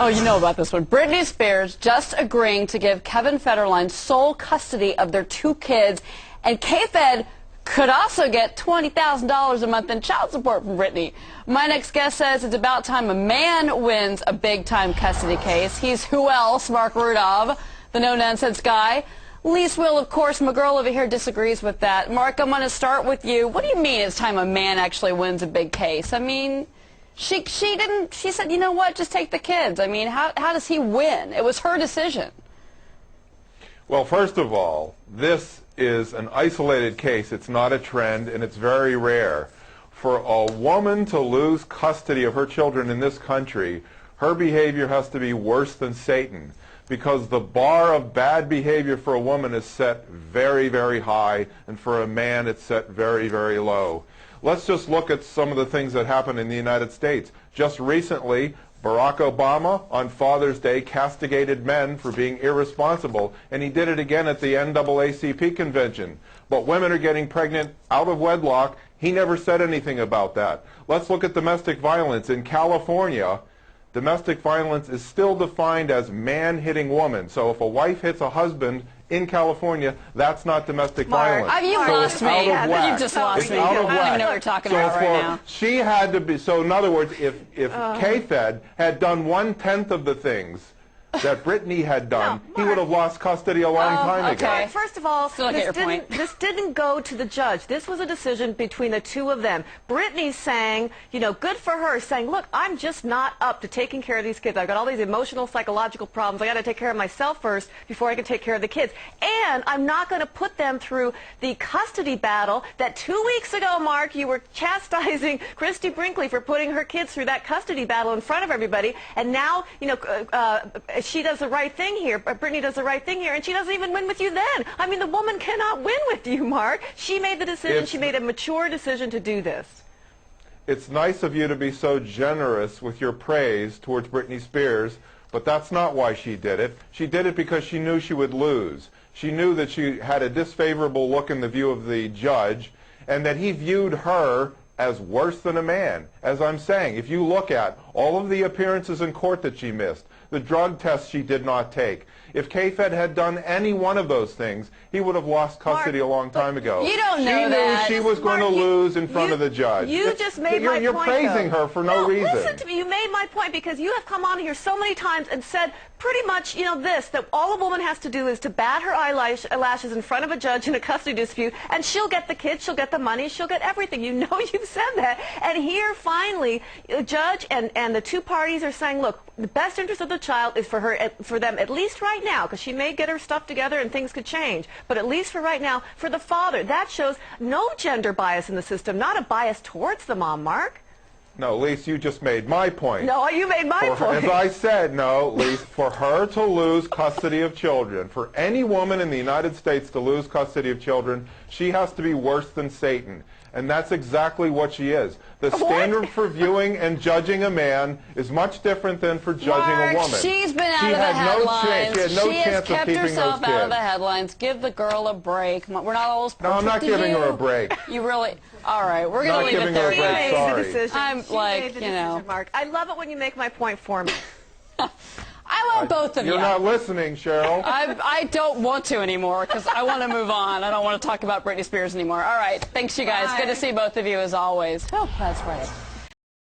Oh, you know about this one. Britney Spears just agreeing to give Kevin Federline sole custody of their 2 kids, and KFed could also get $20,000 a month in child support from Britney. My next guest says it's about time a man wins a big-time custody case. He's who else? Marc Rudov, the no-nonsense guy. Lise Will, of course, my girl over here disagrees with that. Marc, I'm going to start with you. What do you mean it's time a man actually wins a big case? I mean, she said, you know what, just take the kids. I mean, how does he win? It was her decision. Well, first of all, this is an isolated case. It's not a trend, and it's very rare. For a woman to lose custody of her children in this country, her behavior has to be worse than Satan, because the bar of bad behavior for a woman is set very, very high, and for a man it's set very, very low. Let's just look at some of the things that happened in the United States. Just recently, Barack Obama, on Father's Day, castigated men for being irresponsible, and he did it again at the NAACP convention. But women are getting pregnant out of wedlock. He never said anything about that. Let's look at domestic violence. In California, domestic violence is still defined as man hitting woman. So if a wife hits a husband in California, that's not domestic violence. You've lost me. You've just lost me. I don't even know what you're talking about right now. She had to be, so in other words, if KFed had done 1/10 of the things that Britney had done, he would have lost custody a long time ago. First of all, this didn't go to the judge. This was a decision between the 2 of them. Britney's saying, you know, good for her, saying, look, I'm just not up to taking care of these kids. I've got all these emotional, psychological problems. I got to take care of myself first before I can take care of the kids. And I'm not going to put them through the custody battle that 2 weeks ago, Mark, you were chastising Christy Brinkley for putting her kids through that custody battle in front of everybody. And now, you know, she does the right thing here, Britney does the right thing here, and she doesn't even win with you then. I mean, the woman cannot win with you, Mark. She made the decision. She made a mature decision to do this. It's nice of you to be so generous with your praise towards Britney Spears, but that's not why she did it. She did it because she knew she would lose. She knew that she had a disfavorable look in the view of the judge, and that he viewed her as worse than a man. As I'm saying, if you look at all of the appearances in court that she missed, the drug tests she did not take, if KFed had done any one of those things, he would have lost custody a long time ago. You don't know that. She knew she was going to lose in front of the judge. You just made my point, You're praising her for no reason. Listen to me. You made my point because you have come on here so many times and said pretty much, you know, this, that all a woman has to do is to bat her eyelashes in front of a judge in a custody dispute, and she'll get the kids, she'll get the money, she'll get everything. You know you've said that. And here, finally, the judge and the 2 parties are saying, look, the best interest of the child is for them, at least right now, because she may get her stuff together and things could change, but at least for right now, for the father. That shows no gender bias in the system, not a bias towards the mom, Mark. No, Lise, you just made my point. No, you made my point. As I said, no, Lise, for her to lose custody of children, for any woman in the United States to lose custody of children, she has to be worse than Satan. And that's exactly what she is. The standard for viewing and judging a man is much different than for judging a woman. She's been out of the headlines. She had no chance kept of keeping herself those kids. out of the headlines. Give the girl a break. We're not always perfect. No, I'm not giving her a break. You really? All right, we're going to leave it there. She made the decision. I'm like, you know. Mark. I love it when you make my point for me. I love both of you. You're not listening, Cheryl. I don't want to anymore because I want to move on. I don't want to talk about Britney Spears anymore. All right. Thanks, you guys. Good to see both of you as always. Oh, that's right.